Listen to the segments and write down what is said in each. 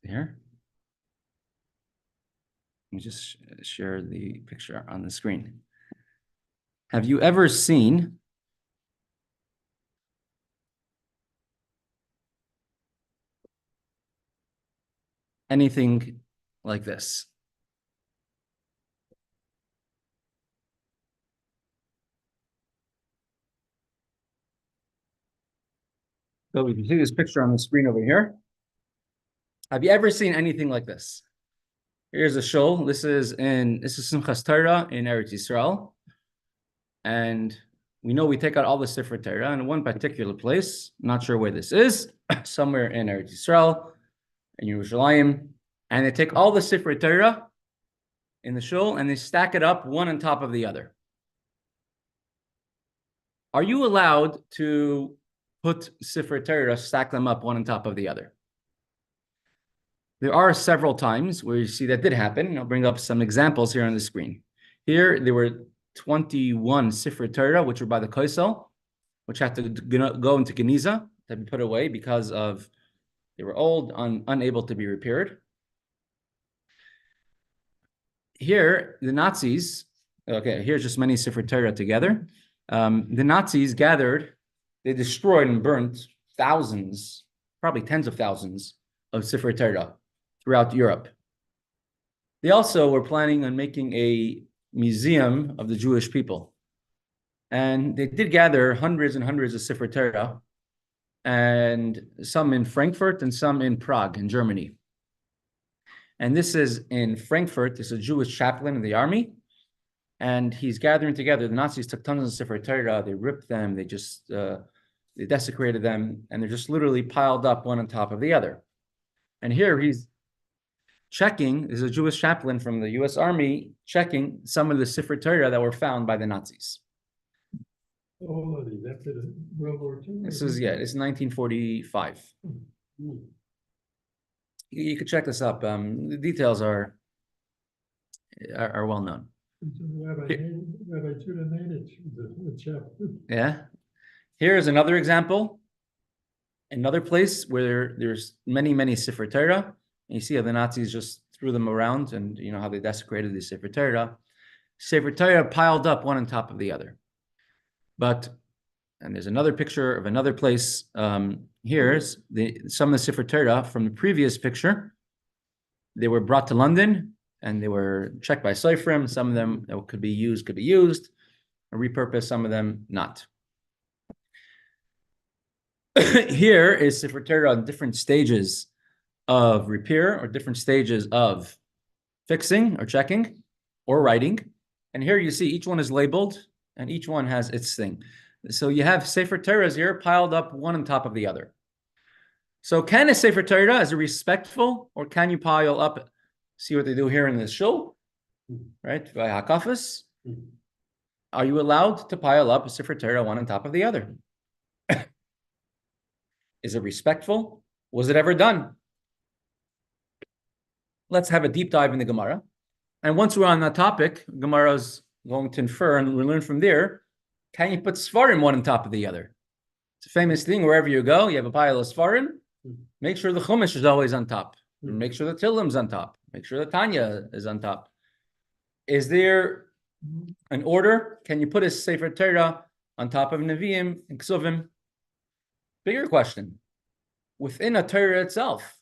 Here. Let me just share the picture on the screen. Have you ever seen anything like this? So we can see this picture on the screen over here. Have you ever seen anything like this? Here's a shul. This is Simchas Torah in Eretz Yisrael. And we know we take out all the Sefer Torah in one particular place. Not sure where this is. Somewhere in Eretz Yisrael, in Yerushalayim. And they take all the Sefer Torah in the shul and they stack it up one on top of the other. Are you allowed to put Sefer Torah, stack them up one on top of the other? There are several times where you see that did happen. I'll bring up some examples here on the screen. Here, there were 21 Sefer Torah, which were by the Kollel, which had to go into Geniza to be put away because of they were old, unable to be repaired. Here, the Nazis, okay, here's just many Sefer Torah together. The Nazis gathered, they destroyed and burnt thousands, probably tens of thousands of Sefer Torah throughout Europe. They also were planning on making a museum of the Jewish people. And they did gather hundreds and hundreds of Sefer Torah, and some in Frankfurt and some in Prague in Germany. And this is in Frankfurt. There's a Jewish chaplain in the army, and he's gathering together. The Nazis took tons of Sefer Torah, they ripped them, they desecrated them, and they're just literally piled up one on top of the other. And here he's checking, there's a Jewish chaplain from the US Army checking some of the Sefer Torah that were found by the Nazis. Oh, after World War II? This is 1945. Mm-hmm. You could check this up. The details are well known. Rabbi Tzvi, the chaplain. Yeah. Here's another example. Another place where there's many, many Sefer Torah. And you see how the Nazis just threw them around, and you know how they desecrated the Sefer Torah. Sefer Torah piled up one on top of the other. And there's another picture of another place. Here's some of the Sefer Torah from the previous picture. They were brought to London and they were checked by Seferim. Some of them that could be used, or repurposed, some of them not. Here is Sefer Torah on different stages of repair or different stages of fixing or checking or writing. And here you see each one is labeled and each one has its thing. So you have Sefer Torahs here piled up one on top of the other. So can a Sefer Torah, is it respectful, or can you pile up? See what they do here in this shul, right? By hakafas. Are you allowed to pile up a Sefer Torah one on top of the other? Is it respectful? Was it ever done? Let's have a deep dive in the Gemara. And once we're on that topic, Gemara is going to infer, and we learn from there, can you put Sfarim one on top of the other? It's a famous thing. Wherever you go, you have a pile of Sfarim. Make sure the Chumash is always on top. Make sure the Tehillim's on top. Make sure the Tanya is on top. Is there an order? Can you put a Sefer Torah on top of Nevi'im and Ksuvim? Bigger question. Within a Torah itself,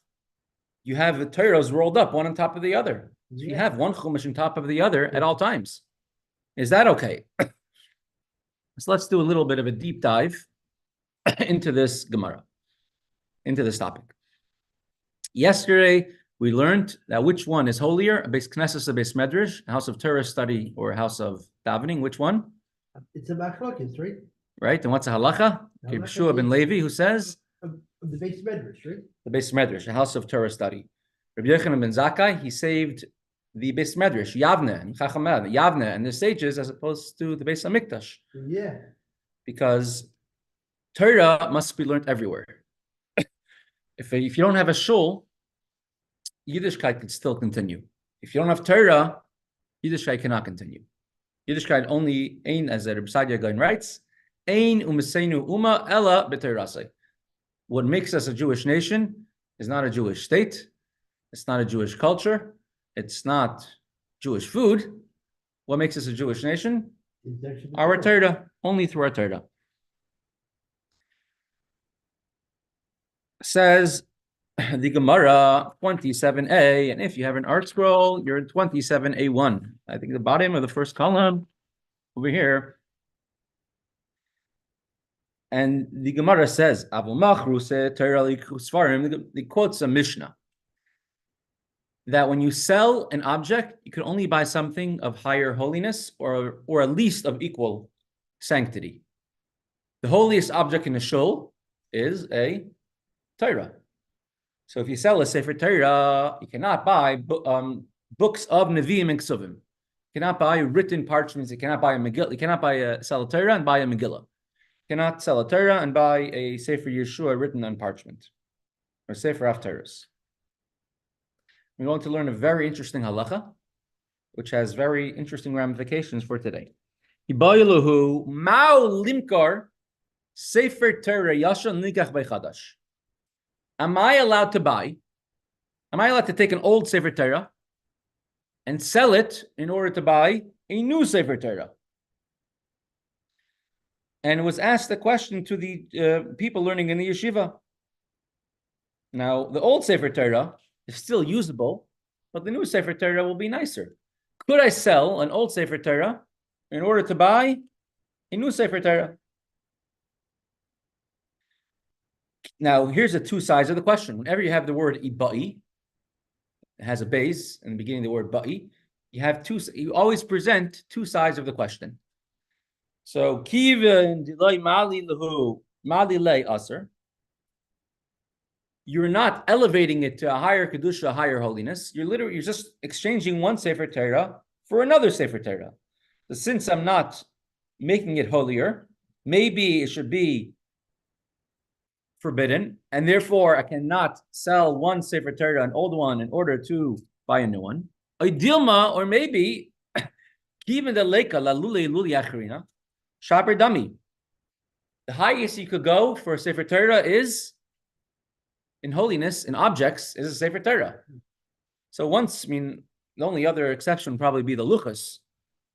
you have the Torahs rolled up one on top of the other. So you have one Chumash on top of the other at all times. Is that okay? So let's do a little bit of a deep dive into this Gemara, into this topic. Yesterday, we learned that which one is holier, a Beis Knesset, a Beis Medrash, a house of Torah study, or a house of davening. Which one? It's a machlokes, right? Right, and what's a halacha? Okay, Yeshua ben Levi, who says? Of the Beis Medrash, right? The Beis Medrash, a house of Torah study. Rabbi Yochanan ben Zakkai, he saved the Beis Medrash, Yavne, and Chachamad, Yavne, and the sages, as opposed to the Beis Hamikdash. Yeah. Because Torah must be learned everywhere. If you don't have a shul, Yiddishkeit can still continue. If you don't have Torah, Yiddishkeit cannot continue. Yiddishkeit only, ein, as Rebbe Sadia Gaon writes, ein umeseinu uma ella b'Torasei. What makes us a Jewish nation is not a Jewish state. It's not a Jewish culture. It's not Jewish food. What makes us a Jewish nation? It's actually the Our Torah. Torah, only through our Torah. Says the Gemara 27a, and if you have an art scroll, you're in 27a1. I think the bottom of the first column over here. And the Gemara says, it quotes a Mishnah that when you sell an object, you can only buy something of higher holiness or at least of equal sanctity. The holiest object in the shul is a Torah. So if you sell a Sefer Torah, you cannot buy books of Nevi'im and Ksuvim. You cannot buy written parchments. You cannot buy a Megillah. You cannot sell a Torah and buy a Megillah. You cannot sell a Torah and buy a Sefer Yeshua written on parchment or Sefer Haftarahs. We're going to learn a very interesting halacha, which has very interesting ramifications for today. Hibayiluhu ma'u limkar Sefer Torah yashan nikach b'chadash. Am I allowed to take an old Sefer Torah and sell it in order to buy a new Sefer Torah? And it was asked the question to the people learning in the yeshiva. Now, the old Sefer Torah is still usable, but the new Sefer Torah will be nicer. Could I sell an old Sefer Torah in order to buy a new Sefer Torah? Now, here's the two sides of the question. Whenever you have the word ibai, it has a base in the beginning of the word ba'i, you always present two sides of the question. So, you're not elevating it to a higher kedusha, a higher holiness. You're just exchanging one Sefer Torah for another Sefer Torah. So since I'm not making it holier, maybe it should be forbidden, and therefore I cannot sell one Sefer Torah, an old one, in order to buy a new one. Or maybe even the leka la luli achrina shaper dami. The highest you could go for a Sefer Torah is in holiness, in objects, is a Sefer Torah. So the only other exception would probably be the luchas,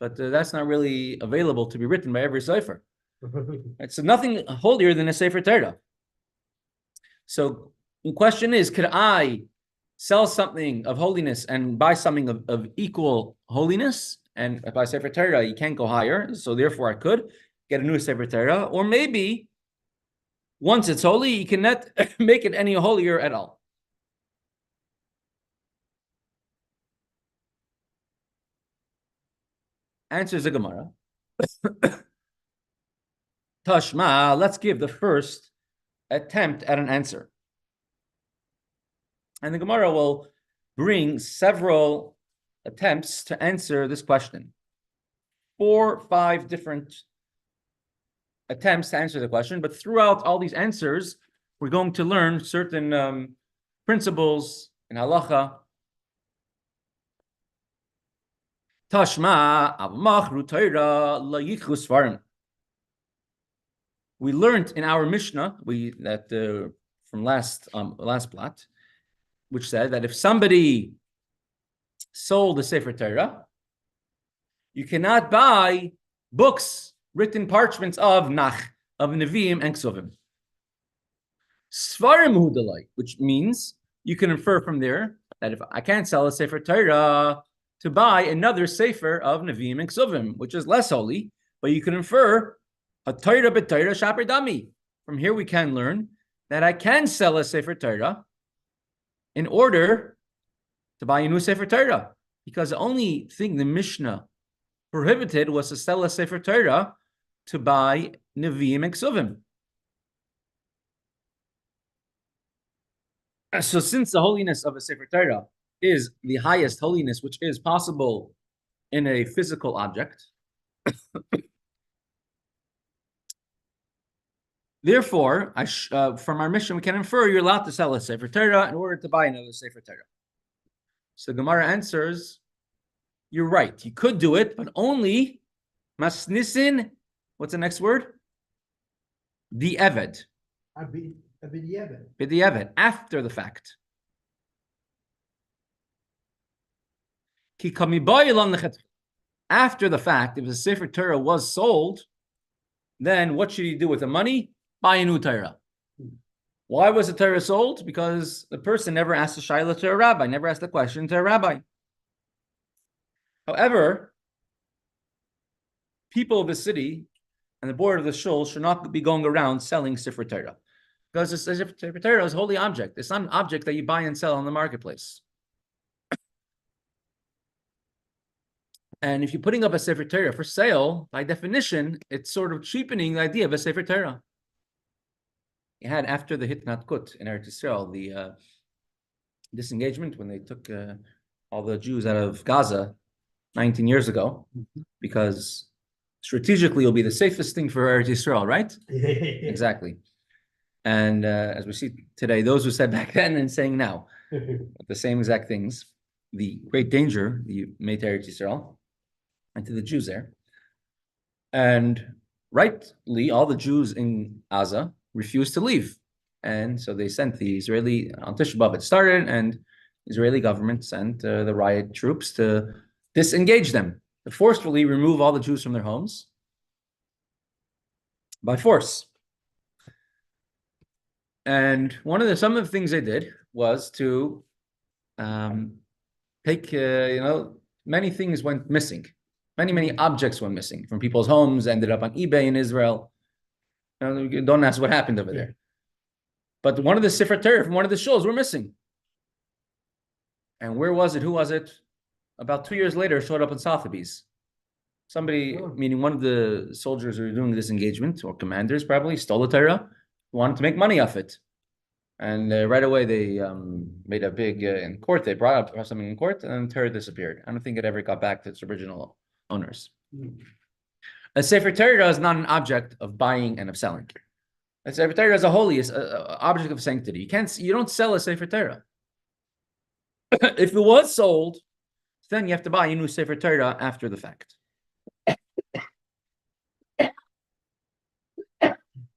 but that's not really available to be written by every Sefer. Right? So nothing holier than a Sefer Torah. So the question is, could I sell something of holiness and buy something of equal holiness? And if I Sefer Torah, you can't go higher, so therefore I could get a new Sefer Torah. Or maybe once it's holy, you cannot make it any holier at all. Answers the Gemara. Tashma, let's give the first attempt at an answer. And the Gemara will bring several attempts to answer this question. 4 or 5 different attempts to answer the question, but throughout all these answers, we're going to learn certain principles in halacha. Tashma avmachru Torah layichus svarim. We learned in our Mishnah from last plot, which said that if somebody sold a Sefer Torah, you cannot buy books, written parchments of Nevi'im and Ksuvim. Svarim hudalai, which means you can infer from there that if I can't sell a Sefer Torah to buy another Sefer of Nevi'im and Ksuvim, which is less holy, but you can infer a Torah b'Torah shaper dami. From here we can learn that I can sell a Sefer Torah in order to buy a new Sefer Torah, because the only thing the Mishnah prohibited was to sell a Sefer Torah to buy Nevi'im and Ksuvim. So since the holiness of a Sefer Torah is the highest holiness which is possible in a physical object, therefore, from our mission, we can infer you're allowed to sell a Sefer Torah in order to buy another Sefer Torah. So Gemara answers, you're right. You could do it, but only masnisin. What's the next word? The Eved. B'di'eved, after the fact. Ki kamibayilon lechet. After the fact, if the Sefer Torah was sold, then what should he do with the money? Buy a new Torah. Why was the Torah sold? Because the person never asked a shayla to a rabbi, never asked a question to a rabbi. However, people of the city and the board of the shul should not be going around selling Sefer Torah. Because the Sefer Torah is a holy object. It's not an object that you buy and sell on the marketplace. And if you're putting up a Sefer Torah for sale, by definition, it's sort of cheapening the idea of a Sefer Torah. You had, after the Hitnatkut in Eretz Yisrael, the disengagement when they took all the Jews out of Gaza 19 years ago, because strategically it'll be the safest thing for Eretz Yisrael, right? Exactly. And as we see today, those who said back then and saying now, the same exact things, the great danger you made to Eretz Yisrael and to the Jews there. And rightly, all the Jews in Gaza refused to leave. And so they sent the Israeli, on Tisha B'Av it started, and the Israeli government sent the riot troops to disengage them, to forcefully remove all the Jews from their homes by force. And some of the things they did was to take, many things went missing. Many objects went missing from people's homes, ended up on eBay in Israel. Don't ask what happened over there. But one of the Sefer Torah from one of the shuls were missing. And where was it? Who was it? About 2 years later, showed up in Sotheby's. Somebody, meaning one of the soldiers who were doing this engagement, or commanders probably, stole the Torah, wanted to make money off it. And right away they made a big, in court, they brought up something in court, and then the Torah disappeared. I don't think it ever got back to its original owners. A Sefer Torah is not an object of buying and of selling. A Sefer Torah is a holy object of sanctity. You don't sell a Sefer Torah. If it was sold, then you have to buy a new Sefer Torah after the fact.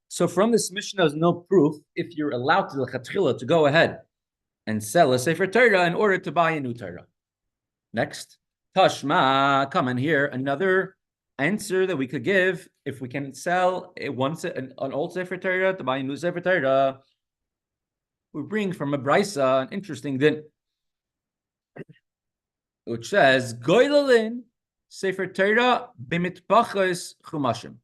So from this Mishnah is no proof if you're allowed to go ahead and sell a Sefer Torah in order to buy a new Torah. Next, Tashma, come in here, another answer that we could give if we can sell an old Sefer Torah to buy a new Sefer Torah. We bring from a Brisa an interesting din, which says, Goylalin Sefer Torah b'mitpachos chumashim.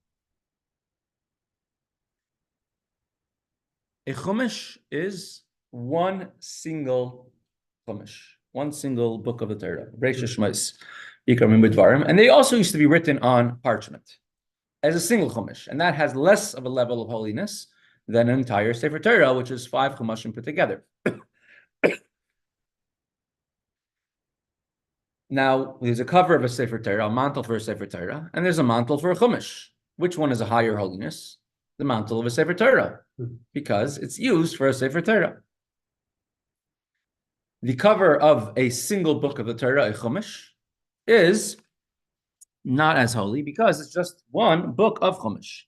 A chumash is one single chumash, one single book of the Torah. And they also used to be written on parchment as a single chumash, and that has less of a level of holiness than an entire Sefer Torah, which is 5 chumashim put together. Now, there's a cover of a Sefer Torah, a mantle for a Sefer Torah, and there's a mantle for a chumash. Which one is a higher holiness? The mantle of a Sefer Torah, because it's used for a Sefer Torah. The cover of a single book of the Torah, a chumash, is not as holy because it's just one book of chumash.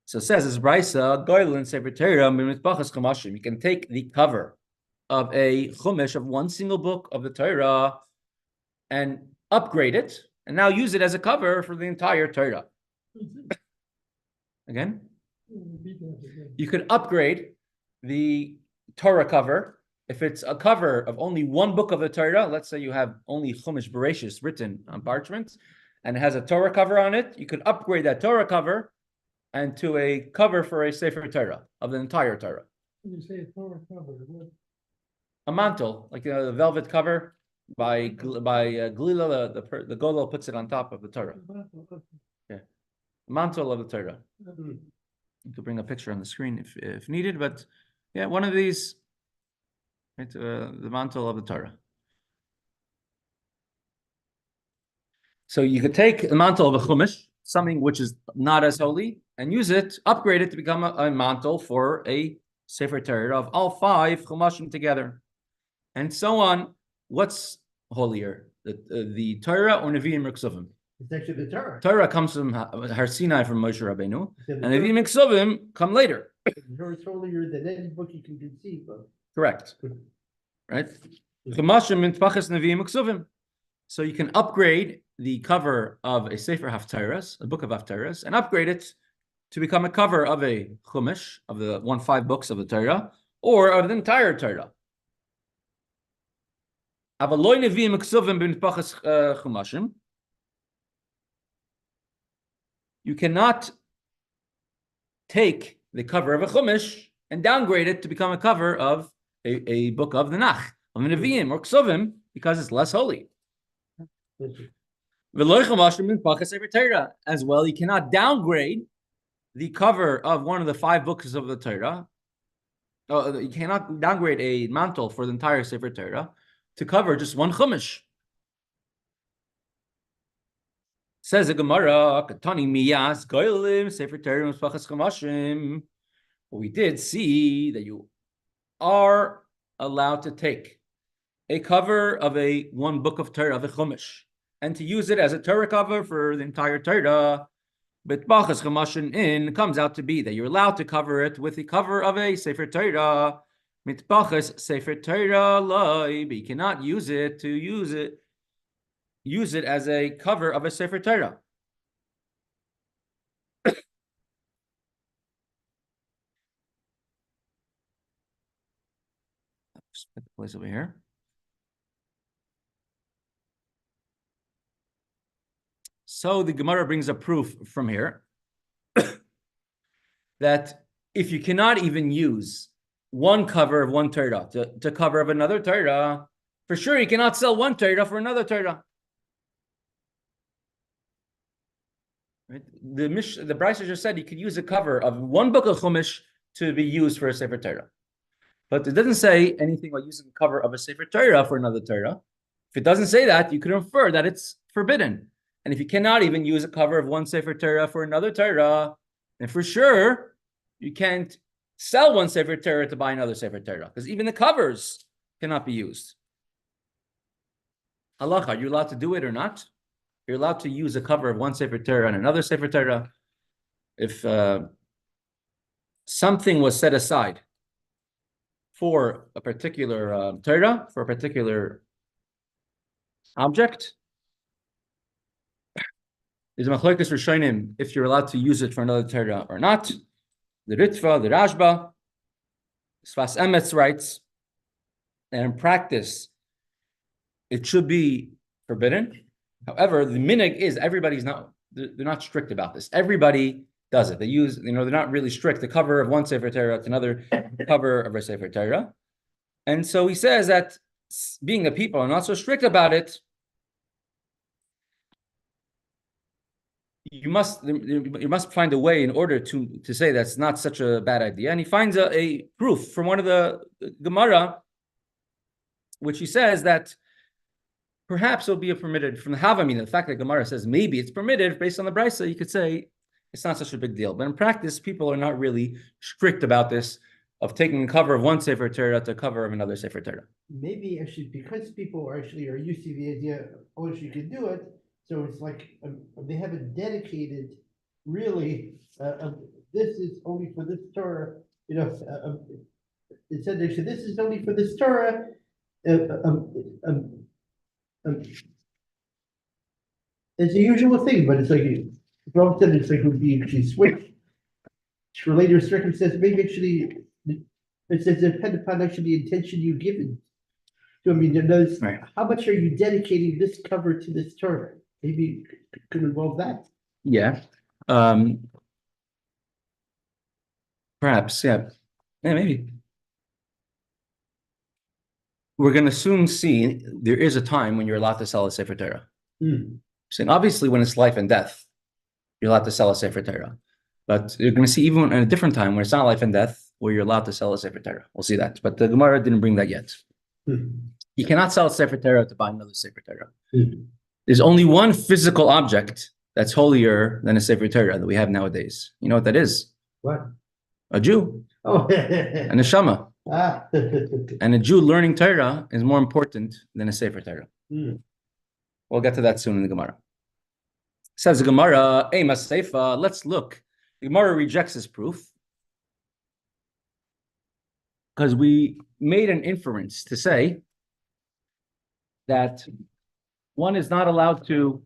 So it says, as Brisa, Goylin Sefer Torah, b'mitpachos chumashim. You can take the cover of a chumash of one single book of the Torah and upgrade it, and now use it as a cover for the entire Torah. Again? You could upgrade the Torah cover. If it's a cover of only one book of the Torah, let's say you have only Chumash Bereshis written on parchment, and it has a Torah cover on it, you could upgrade that Torah cover and to a cover for a Sefer Torah of the entire Torah. When you say a Torah cover, what? A mantle, like the velvet cover by Glila, the Kollel puts it on top of the Torah. Yeah, mantle of the Torah. You could bring a picture on the screen if needed, but yeah, one of these, right, the mantle of the Torah. So you could take the mantle of a chumash, something which is not as holy, and use it, upgrade it to become a mantle for a Sefer Torah of all 5 chumashim together, and so on. What's holier, the Torah or Nevi'im Riksuvim? It's actually the Torah. Torah comes from Har Sinai, from Moshe Rabbeinu, and Nevi'im Riksuvim come later. It's holier than any book you can conceive of. Correct. Right? Chumashim mitpachos Nevi'im Riksuvim. So you can upgrade the cover of a Sefer Haftarahs, a book of Haftarahs, and upgrade it to become a cover of a Chumash, of the 1-5 books of the Torah, or of the entire Torah. You cannot take the cover of a Chumash and downgrade it to become a cover of a book of the Nach, of the Nevi'im or Ksuvim, because it's less holy. As well, you cannot downgrade the cover of one of the 5 books of the Torah. You cannot downgrade a mantle for the entire Sefer Torah to cover just one Chumash. Says the Gemara, Katani miyas goylim Sefer Torah Mispachas Chumashim. We did see that you are allowed to take a cover of one book of Torah, of a Chumash, and to use it as a Torah cover for the entire Torah. But Bachas Chamashin comes out to be that you're allowed to cover it with the cover of a Sefer Torah. Mitbachas Sefer Torah loy, but you cannot use it as a cover of a Sefer Torah. Just put the place over here. So the Gemara brings a proof from here that if you cannot even use one cover of one Torah to cover of another Torah, for sure you cannot sell one Torah for another Torah. Right? The Brisa just said you could use a cover of one book of Chumash to be used for a Sefer Torah. But it doesn't say anything about using the cover of a Sefer Torah for another Torah. If it doesn't say that, you could infer that it's forbidden. And if you cannot even use a cover of one Sefer Torah for another Torah, then for sure you can't sell one Sefer Torah to buy another Sefer Torah, because even the covers cannot be used. Halacha, are you allowed to do it or not? You're allowed to use a cover of one Sefer Torah and another Sefer Torah. If something was set aside for a particular Torah, for a particular object, there's a machlokes rishonim if you're allowed to use it for another Torah or not. The Ritva, the Rashba, Sfas Emetz writes, and in practice, it should be forbidden. However, the minig is they're not strict about this. Everybody does it. They use, they're not really strict. The cover of one Sefer Torah to another cover of a Sefer Torah. And so he says that being the people are not so strict about it, you must find a way in order to say that's not such a bad idea. And he finds a proof from one of the Gemara, which he says that perhaps it'll be permitted from the Havamina. The fact that Gemara says maybe it's permitted based on the Brisa, you could say it's not such a big deal. But in practice, people are not really strict about this, of taking the cover of one Sefer Torah to cover of another Sefer Torah. Maybe actually because people are used to the idea, oh, you can do it. So it's like they haven't dedicated really. This is only for this Torah. It said they said this is only for this Torah. It's a usual thing, but it's like all of a sudden it's like it would be actually switched. For later circumstances, maybe actually it says depend upon actually the intention you given. So I mean, those, right. How much are you dedicating this cover to this Torah? Maybe it could involve that. Yeah. Perhaps, yeah. Yeah, maybe. We're going to soon see there is a time when you're allowed to sell a Sefer Torah. Saying obviously when it's life and death, you're allowed to sell a Sefer Torah. But you're going to see even at a different time when it's not life and death, where you're allowed to sell a Sefer Torah. We'll see that. But the Gemara didn't bring that yet. You cannot sell a Sefer Torah to buy another Sefer Torah. There's only one physical object that's holier than a Sefer Torah that we have nowadays. You know what that is? What? A Jew. Oh, a neshama. And a Jew learning Torah is more important than a Sefer Torah. We'll get to that soon in the Gemara. Says the Gemara, Ey Maseifa, let's look. The Gemara rejects this proof because we made an inference to say that one is not allowed to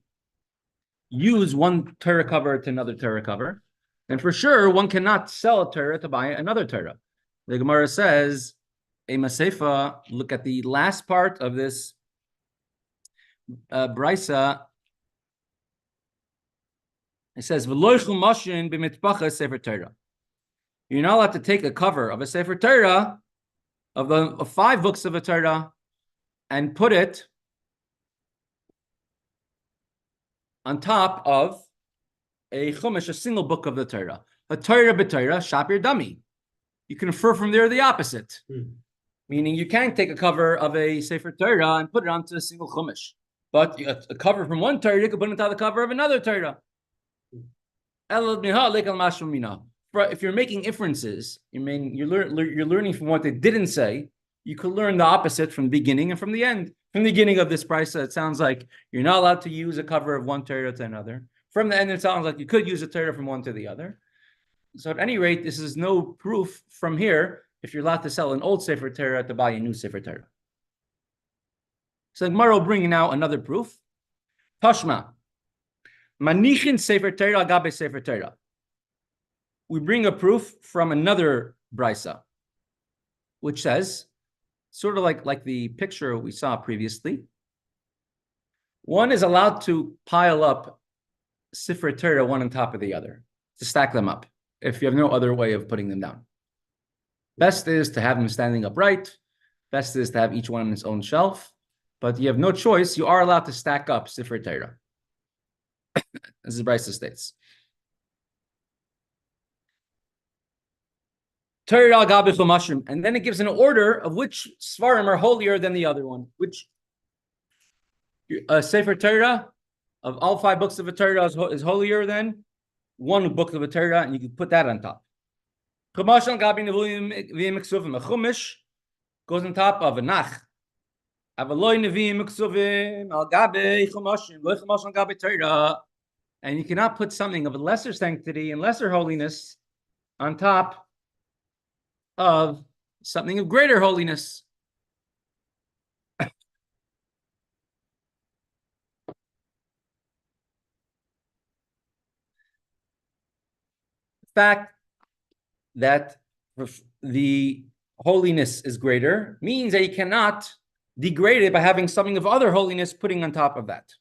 use one Torah cover to another Torah cover. And for sure, one cannot sell a Torah to buy another Torah. The Gemara says, a Mesechta, look at the last part of this Brisa. It says, Sefer Torah. You're not allowed to take a cover of a Sefer Torah, of 5 books of a Torah, and put it on top of a chumash, a single book of the Torah. A Torah b'Torah, shapir dami. You can infer from there the opposite. Meaning you can't take a cover of a Sefer Torah and put it onto a single chumash. But a cover from one Torah, you can put it onto the cover of another Torah. If you're making inferences, you're learning from what they didn't say, you could learn the opposite from the beginning and from the end. From the beginning of this price, it sounds like you're not allowed to use a cover of one Torah to another. From the end, it sounds like you could use a Torah from one to the other. So at any rate, this is no proof from here if you're allowed to sell an old Sefer Torah to buy a new Sefer Torah. So Gemara will bring now another proof. Tashma. Manichin Sefer Torah agabe Sefer Torah. We bring a proof from another brisa, which says, sort of like the picture we saw previously, one is allowed to pile up Sefer Torah one on top of the other, to stack them up, if you have no other way of putting them down. Best is to have them standing upright. Best is to have each one on its own shelf. But you have no choice. You are allowed to stack up Sefer Torah. As the brisa states. And then it gives an order of which Svarim are holier than the other one. Which Sefer Torah of all 5 books of a Torah is holier than one book of a Torah, and you can put that on top. A chumash goes on top of a nach. And you cannot put something of a lesser sanctity and lesser holiness on top of something of greater holiness. The fact that the holiness is greater means that you cannot degrade it by having something of other holiness putting on top of that.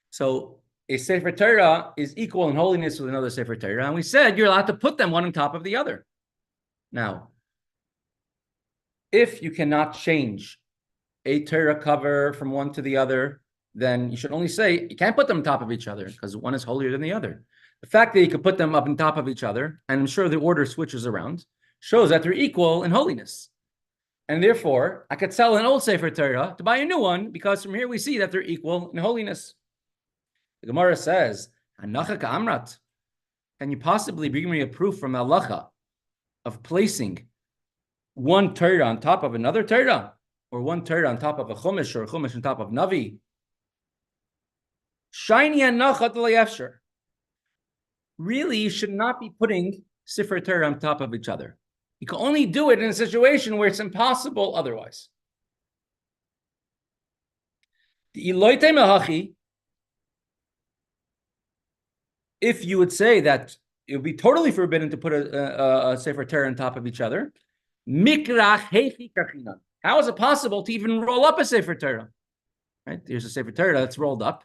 So a Sefer Torah is equal in holiness with another Sefer Torah, and we said you're allowed to put them one on top of the other. Now, if you cannot change a Torah cover from one to the other, then you should only say you can't put them on top of each other because one is holier than the other. The fact that you can put them up on top of each other, and I'm sure the order switches around, shows that they're equal in holiness. And therefore, I could sell an old Sefer Torah to buy a new one because from here we see that they're equal in holiness. The Gemara says, "Hanacha ka'amrat." Can you possibly bring me a proof from halacha of placing one Torah on top of another Torah, or one Torah on top of a chumash, or a chumash on top of navi? Shiny hanacha t'layefsher. Really, you should not be putting Sefer Torah on top of each other. You can only do it in a situation where it's impossible otherwise. The iloite mehachi. If you would say that it would be totally forbidden to put a Sefer Torah on top of each other, how is it possible to even roll up a Sefer Torah? Right? There's a Sefer Torah that's rolled up,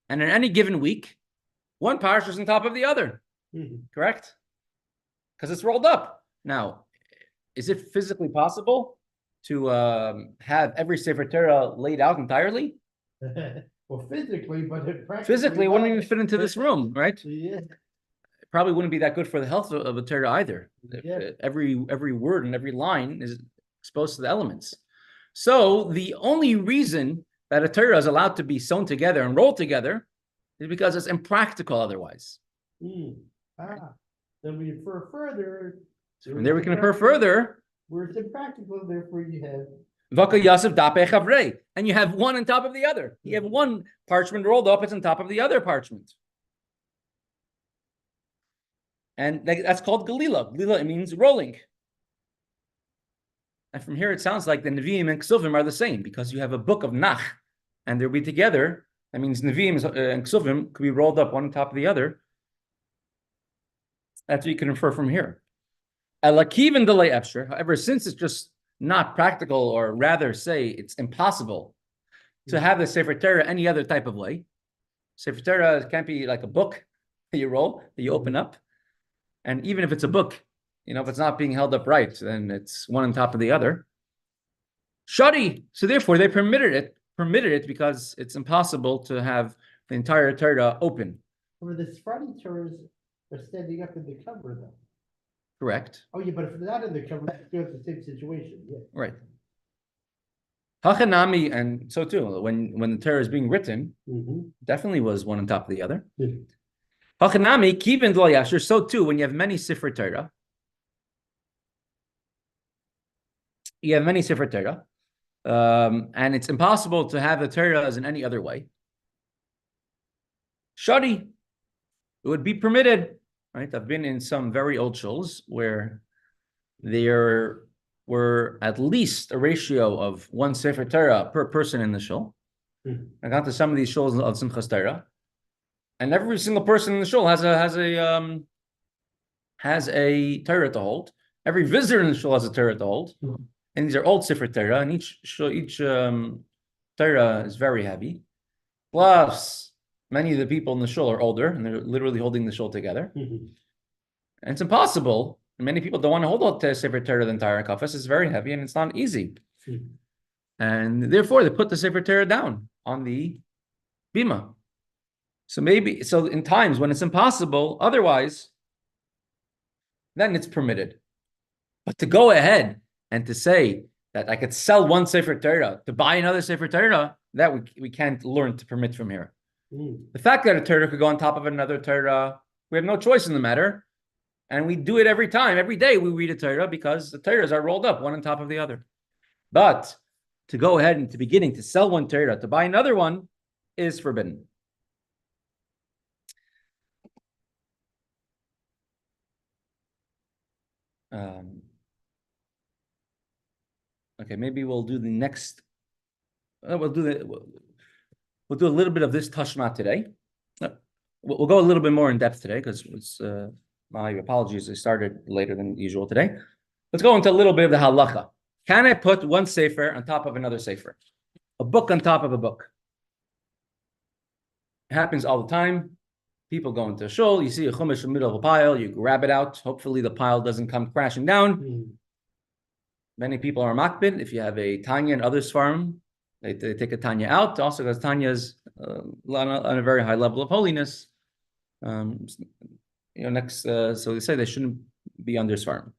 and in any given week, one parsha is on top of the other. Correct? Because it's rolled up. Now, is it physically possible to have every Sefer Torah laid out entirely? Well, physically, but physically, it wouldn't even fit into this room, right? Yeah. It probably wouldn't be that good for the health of a Torah either. Yeah. Every word and every line is exposed to the elements. So the only reason that a Torah is allowed to be sewn together and rolled together is because it's impractical otherwise. Then we infer further. And there we can infer further. Where it's impractical, therefore you have. And you have one on top of the other. You have one parchment rolled up, it's on top of the other parchment. And that's called galila. Galila, it means rolling. And from here, it sounds like the Nevi'im and Ksuvim are the same because you have a book of Nach and they'll be together. That means Nevi'im and Ksuvim could be rolled up one on top of the other. That's what you can infer from here. Elakivin delay Epsher. However, since it's just not practical, or rather say it's impossible to have the Sefer Torah any other type of way. Sefer Torah can't be like a book that you roll, that you open up. And even if it's a book, if it's not being held upright, then it's one on top of the other. Shadi. So therefore, they permitted it because it's impossible to have the entire Torah open. Or the Sephardi Torahs are standing up in the cover, though. Correct. Oh, yeah, but if they're not in the cover, it's the same situation. Yeah. Right. Hachanami, and so too, when the Torah is being written, definitely was one on top of the other. Hachanami, kivin d'lo yasher, so too, when you have many Sefer Torah, and it's impossible to have the Torah as in any other way. Shadi, it would be permitted, right? I've been in some very old shuls where there were at least a ratio of one Sefer Torah per person in the shul. I got to some of these shuls of Simchas Torah, and every single person in the shul has a Torah to hold. Every visitor in the shul has a Torah to hold. And these are old Sefer Torah, and each Torah is very heavy. Plus, many of the people in the shul are older, and they're literally holding the shul together. And it's impossible. Many people don't want to hold out the Sefer Torah the entire kafas. It's very heavy, and it's not easy. And therefore, they put the Sefer Torah down on the bima. So in times when it's impossible, otherwise, then it's permitted. But to go ahead and to say that I could sell one Sefer Torah to buy another Sefer Torah, that we can't learn to permit from here. The fact that a Torah could go on top of another Torah, we have no choice in the matter. And we do it every time. Every day we read a Torah because the Torahs are rolled up one on top of the other. But to go ahead and to beginning to sell one Torah to buy another one is forbidden. Okay, maybe we'll do the next. We'll do a little bit of this tashma today. We'll go a little bit more in depth today because it's my apologies. I started later than usual today. Let's go into a little bit of the halacha. Can I put one sefer on top of another sefer? A book on top of a book. It happens all the time. People go into a shul, you see a chumash in the middle of a pile, you grab it out. Hopefully the pile doesn't come crashing down. Many people are makbid. If you have a Tanya and other Sfarim, they take a Tanya out. Also, because Tanya is on a very high level of holiness. So they say they shouldn't be under Sfarim.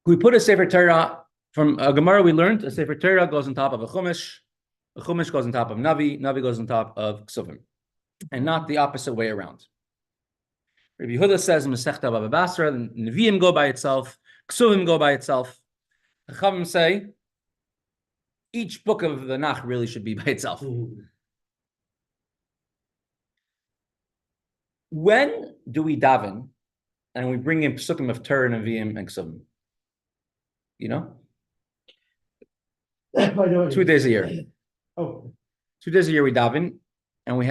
We put a Sefer Torah from a Gemara. We learned a Sefer Torah goes on top of a chumash goes on top of Navi goes on top of Ksuvim, and not the opposite way around. Rabbi Yehuda says in Mesechta Baba Basra, the Nevi'im go by itself, Ksuvim go by itself. The Chaim say each book of the Nach really should be by itself. When do we daven and we bring in psukim of Torah, Nevi'im, and Ksuvim? 2 days a year. 2 days a year we daven, and we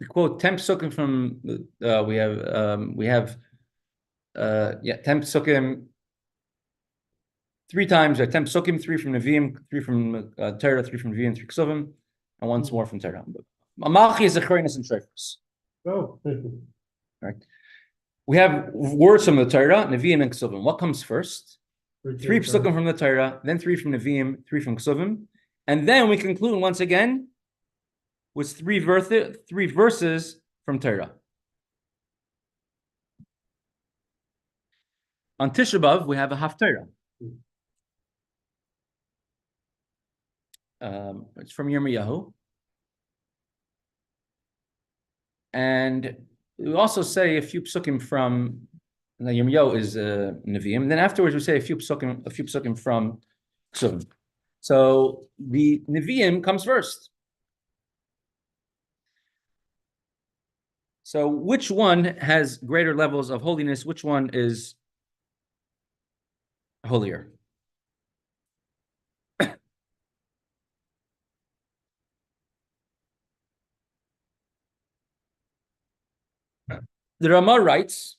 quote 10 psukim from we have 10 psukim 3 times, or 10 psukim, 3 from Nevi'im, 3 from Torah, 3 from Nevi'im, 3 Ksuvim, and once more from Torah. Amachi is a chayrinus and shofars. Right. We have words from the Torah, Nevi'im, and Ksuvim. What comes first? 3 psukim from the Torah, then 3 from Nevi'im, 3 from Ksuvim, and then we conclude once again with 3 verses from Torah. On Tisha B'Av, we have a Haftarah. It's from Yirmiyahu. And we also say a few psukim from Yirmiyahu is Nevi'im. Then afterwards we say a few psukim from Ksuvim. So the Nevi'im comes first. So which one has greater levels of holiness? Which one is holier. The Ramah writes,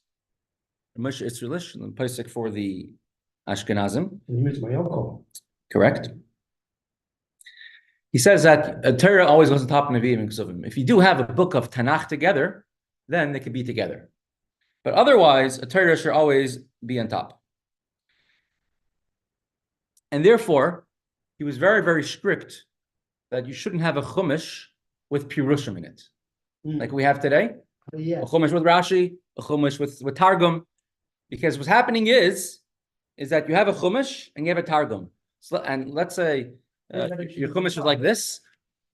Moshe Israelish, the Pesach for the Ashkenazim. Here's my uncle. Correct. He says that a Torah always goes on top of Nevi'im and Ksuvim. If you do have a book of Tanakh together, then they can be together. But otherwise, a Torah should always be on top. And therefore, he was very, very strict that you shouldn't have a Chumash with Pirushim in it. Like we have today. Yeah. A Chumash with Rashi, a Chumash with Targum. Because what's happening is that you have a Chumash and you have a Targum. So, and let's say your Chumash is like this.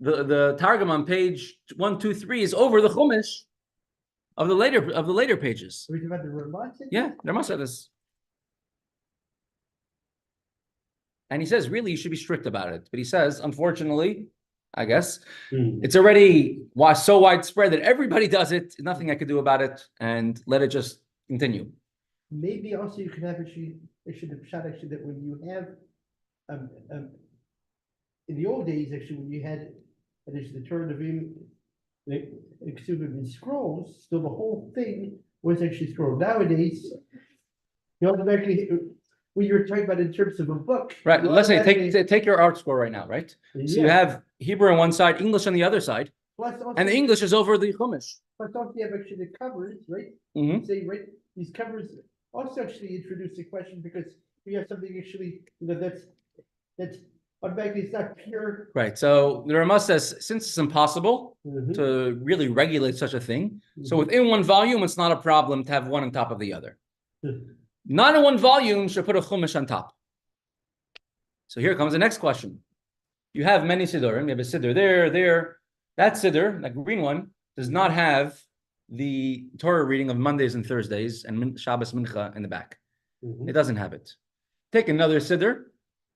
The Targum on page 1, 2, 3 is over the Chumash of the later pages. Are we talking about the Ramah? Yeah, there must have this. And he says, really, you should be strict about it. But he says, unfortunately, I guess, it's already so widespread that everybody does it. Nothing I could do about it, and let it just continue. Maybe also you could have actually the shot actually that when you have in the old days actually when you had the Torah Nevi'im, the Ksuvim in scrolls, so the whole thing was actually scrolled. Nowadays, you automatically when you're talking about in terms of a book, right? Let's say take your art scroll right now, right? Yeah. So you have Hebrew on one side, English on the other side, and the English is over the Chumash. But don't you have actually the covers, right? Say right, these covers also actually introduce the question because we have something actually that's automatically it's not pure. Right. So the Ramah says since it's impossible to really regulate such a thing, so within one volume it's not a problem to have one on top of the other. Not in one volume should put a Chumash on top. So here comes the next question. You have many Siddurim. You have a Siddur there. That Siddur, that green one, does not have the Torah reading of Mondays and Thursdays and Shabbos Mincha in the back. It doesn't have it. Take another Siddur.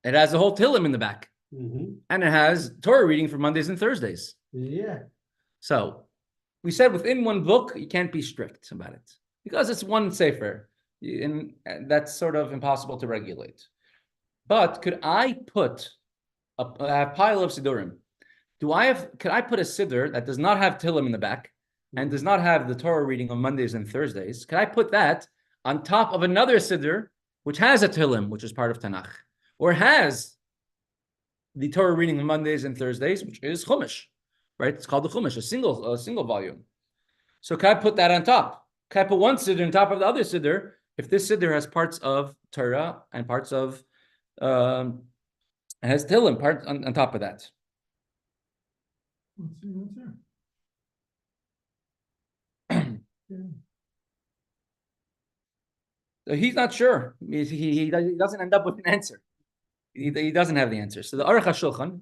It has a whole Tillim in the back. And it has Torah reading for Mondays and Thursdays. Yeah. So we said within one book, you can't be strict about it because it's one Sefer. And that's sort of impossible to regulate. But could I put a pile of Siddurim? Could I put a Siddur that does not have Tillim in the back and does not have the Torah reading on Mondays and Thursdays? Could I put that on top of another Siddur which has a Tillim, which is part of Tanakh, or has the Torah reading on Mondays and Thursdays, which is Chumash, right? It's called the Chumash, a single volume. So can I put that on top? Can I put one Siddur on top of the other Siddur? If this Siddur has parts of Torah and parts of, it has Tillim part on top of that. Let's see what's there. He's not sure. He doesn't end up with an answer. He doesn't have the answer. So the Aruch HaShulchan,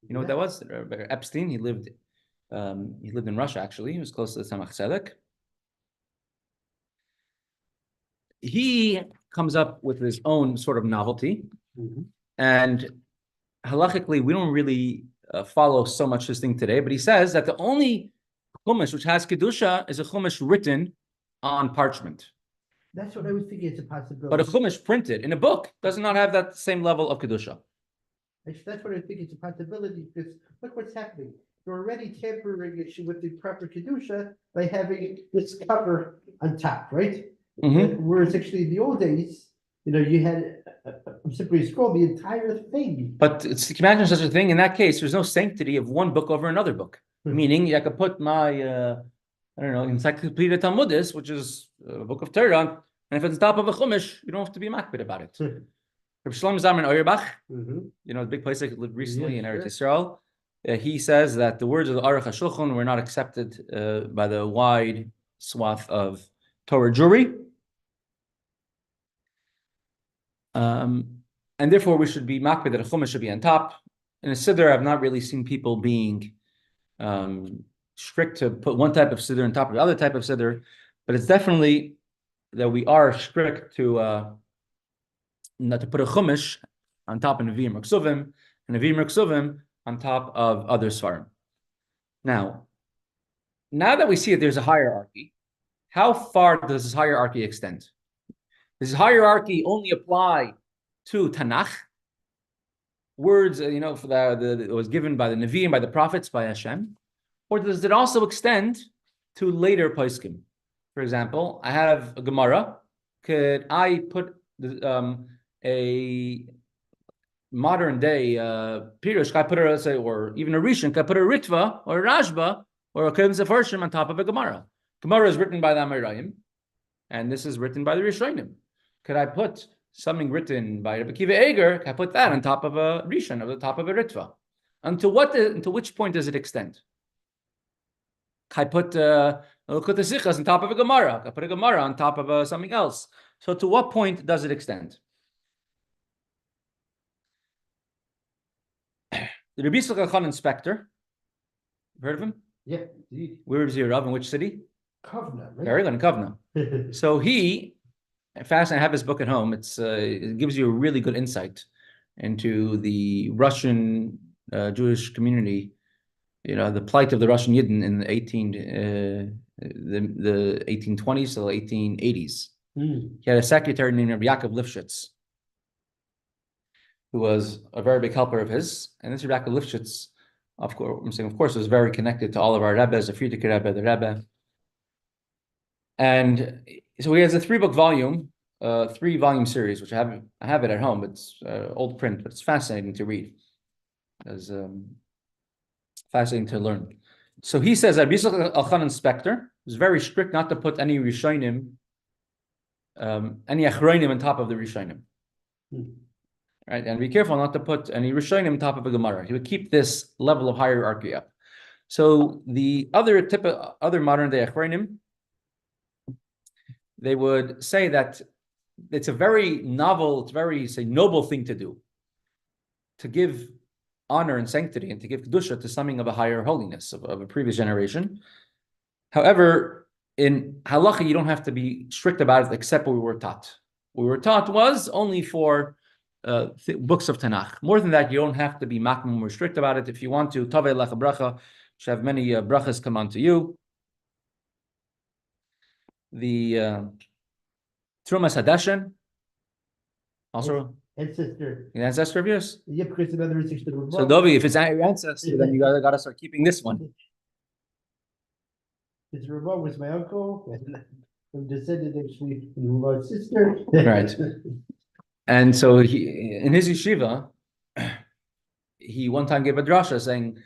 you know what that was? Epstein. He lived in Russia actually. He was close to the Tzemach Tzedek. He comes up with his own sort of novelty, and halachically, we don't really follow so much this thing today. But he says that the only chumash which has kedusha is a chumash written on parchment. That's what I was thinking. It's a possibility. But a chumash printed in a book does not have that same level of kedusha. Actually, that's what I think it's a possibility because look what's happening. You're already tampering it with the proper kedusha by having this cover on top, right? Whereas actually in the old days, you had simply scroll the entire thing. But imagine such a thing. In that case, there's no sanctity of one book over another book. Meaning, I could put my, Encyclopedia Talmudis, which is a book of Torah, and if it's on top of a chumash, you don't have to be makbid about it. Rabbi Shlomo Zalman Auerbach, the big place I lived recently in Eretz Yisrael, he says that the words of the Aruch HaShulchan were not accepted by the wide swath of Torah Jewry. And therefore we should be makbid that a chumash should be on top. In a siddur, I've not really seen people being strict to put one type of siddur on top of the other type of siddur, but it's definitely that we are strict to not to put a chumash on top of Nevi'im or Ksuvim, and Nevi'im or Ksuvim on top of other svarim. Now that we see that there's a hierarchy, how far does this hierarchy extend? Does this hierarchy only apply to Tanakh, words, for that was given by the Nevi and by the prophets, by Hashem? Or does it also extend to later poskim? For example, I have a Gemara. Could I put a modern day Pirush, I put it, let's say, or even a Rishon, I put a Ritva or a Rashba or a Kollel Eretz Hatzvi on top of a Gemara? Gemara is written by the Amoraim, and this is written by the Rishonim. Could I put something written by Rabbi Kiva Eger? Can I put that on top of a Rishon, or the top of a Ritva? Until which point does it extend? Can I put Sichas on top of a Gemara? Can I put a Gemara on top of something else? So to what point does it extend? The Rebbe Tzvi inspector, heard of him? Yeah, indeed. Where is he, Rav? In which city? Kovna, right? Very good, in Kovna. So he, fascinating, I have his book at home. It gives you a really good insight into the Russian Jewish community, the plight of the Russian Yidden in the 1820s to the 1880s. He had a secretary named Rabbi Yaakov Lifshitz, who was a very big helper of his. And this Rabbi Yaakov Lifshitz, of course, was very connected to all of our Rebbes, the Frierdiker Rebbe, the Rebbe. And so he has a 3-volume series, which I have it at home. It's old print, but it's fascinating to read. It's fascinating to learn. So he says that Rabbi Tzvi inspector was very strict not to put any Rishonim, any Achronim on top of the Rishonim. Right, and be careful not to put any Rishonim on top of a Gemara. He would keep this level of hierarchy up. So the other modern day Achronim, they would say that it's a very novel, noble thing to do, to give honor and sanctity and to give kedusha to something of a higher holiness of a previous generation. However, in halacha, you don't have to be strict about it, except what we were taught. What we were taught was only for books of Tanakh. More than that, you don't have to be makmum or strict about it. If you want to, tavei lecha bracha, should have many brachas come onto you. The Trumas Hadashen, also Ancestor. an ancestor of yours. Yeah, because another ancestor. So Dovi, if it's not your ancestor, then you gotta start keeping this one. His Rebbe was my uncle, and I'm descended actually from my sister. Right. And so he, in his yeshiva, he one time gave a drasha saying,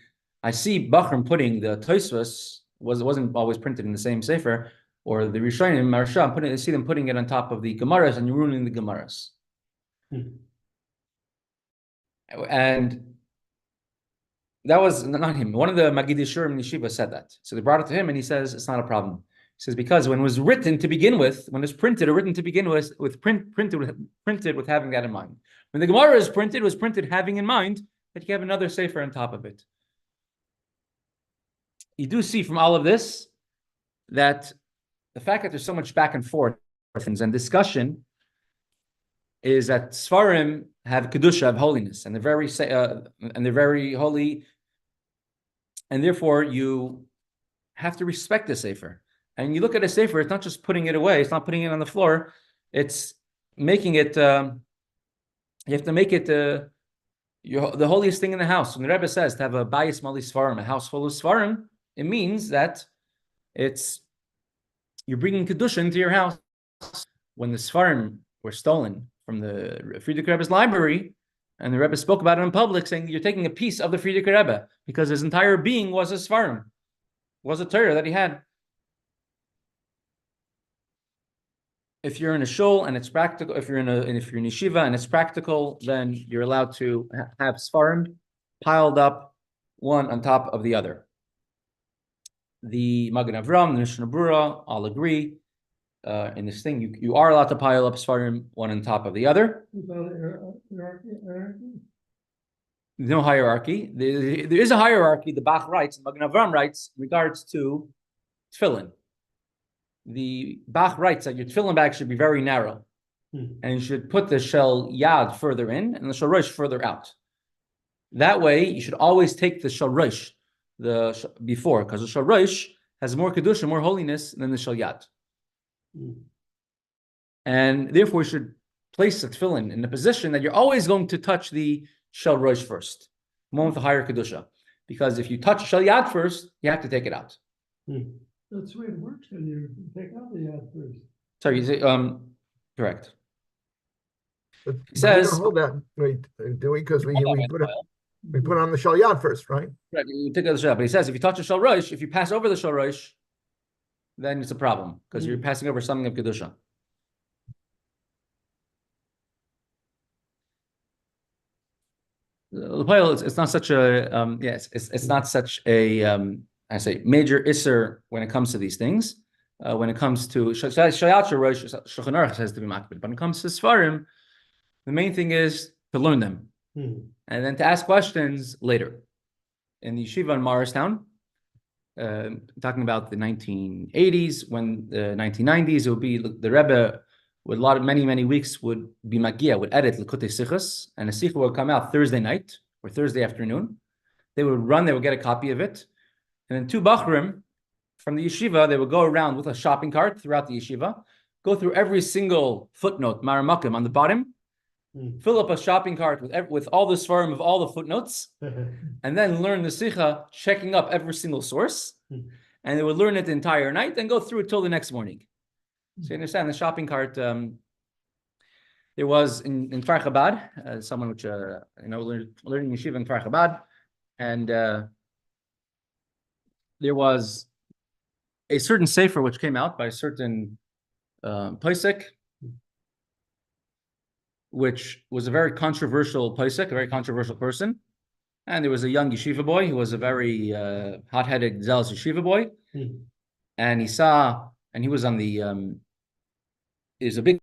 I see Bachram putting the Tosfos, wasn't always printed in the same Sefer, or the Rishonim, Marsha, I see them putting it on top of the Gemaras, and you're ruining the Gemaras. And that was not him. One of the Magid Shurim in Yeshiva said that. So they brought it to him, and he says, it's not a problem. He says, because when it was written to begin with, when it was printed or written to begin with printed with having that in mind. When the Gemara is printed, it was printed having in mind that you have another Sefer on top of it. You do see from all of this that the fact that there's so much back and forth and discussion is that Sfarim have Kedusha, have holiness, and they're very holy, and therefore you have to respect the Sefer. And you look at a Sefer, it's not just putting it away, it's not putting it on the floor, it's making it, you have to make it the holiest thing in the house. When the Rebbe says to have a bayis mali Sfarim, a house full of Sfarim, it means that you're bringing Kedusha into your house. When the Sfarim were stolen from the Frierdiker Rebbe's library, and the Rebbe spoke about it in public, saying you're taking a piece of the Frierdiker Rebbe, because his entire being was a Sfarim, was a Torah that he had. If you're in a shul and it's practical, if you're in yeshiva and it's practical, then you're allowed to have Sfarim piled up one on top of the other. The Magen Avram, the Mishnah Berurah all agree in this thing. You are allowed to pile up Sfarim one on top of the other. There's no hierarchy. There is a hierarchy. The Bach writes, Magen Avram writes, in regards to tefillin. The Bach writes that your tefillin bag should be very narrow, and you should put the shel yad further in and the shel rosh further out. That way, you should always take the shel rosh before, because the shel rosh has more kedusha, more holiness than the shel yad, and therefore you should place the tefillin in the position that you're always going to touch the shel rosh first, the one with the higher kedusha. Because if you touch shel yad first, you have to take it out. That's the way it works, and you take out the ad first. Sorry, you say, correct. But He says- we don't hold that, wait, do we? Because we put it, Well, we put on the shal yad first, right? right, you take out the shel, but he says if you touch the shel rosh, if you pass over the shel rosh, then it's a problem because you're passing over something of kedusha. It's not such a yes, it's not such a I say major isser when it comes to these things. When it comes to shayat rosh, Shulchan Aruch has to be makbid. But when it comes to Sfarim, the main thing is to learn them and then to ask questions later. In the yeshiva in Morristown, talking about the 1980s, when the 1990s, it would be the Rebbe with many weeks would be Magia, would edit Likutei Sichos, and the Sicha would come out Thursday night or Thursday afternoon. They would get a copy of it, and then two Bachrim from the yeshiva, they would go around with a shopping cart throughout the yeshiva, go through every single footnote, Maramakim, on the bottom, fill up a shopping cart with all the Sfarim of all the footnotes, and then learn the Sicha, checking up every single source, and they would learn it the entire night and go through it till the next morning. So you understand the shopping cart. There was in Kfar Chabad, someone which learning yeshiva in Kfar Chabad, and there was a certain sefer which came out by a certain posek, which was a very controversial posek, a very controversial person, and there was a young yeshiva boy who was a very hot-headed, zealous yeshiva boy, and he was on the. There's a big